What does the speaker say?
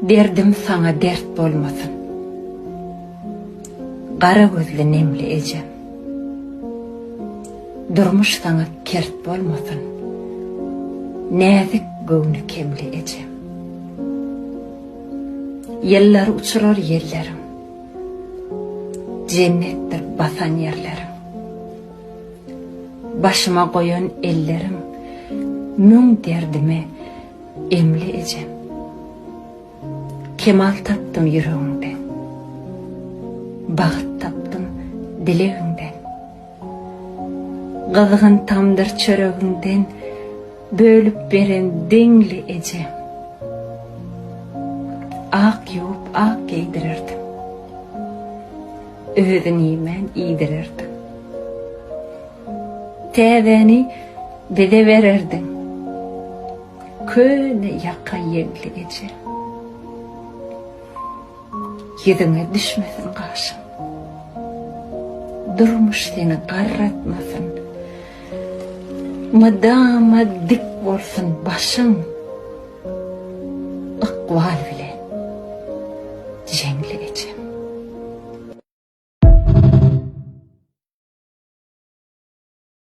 Derdim sana dert bolmasın. Kara gözlü nemli ecem. Durmuş sana kert bolmasın. Näzik göwnü kemli ecem. Yellar uçurur yerlerim. Cennettir basan yerlerim. Başıma koyan ellerim. Müň derdime emli ecem. Kemal taptım yüreğinden. Bagyt taptım dileginden. Gyzgyn tamdır çöreginden. Bölüp beren deňli ecem. Ak ýuwup ak giydirirdim. Özüni men iýdirirdim. Täzeni bede verirdim. Köne ýaka ýegli ecem. Ýüzüňe düşmesin gaşyň. Durmuş seni garratmasın. Madama dik bolsun başyň. Iqbal bilen jengli ecem.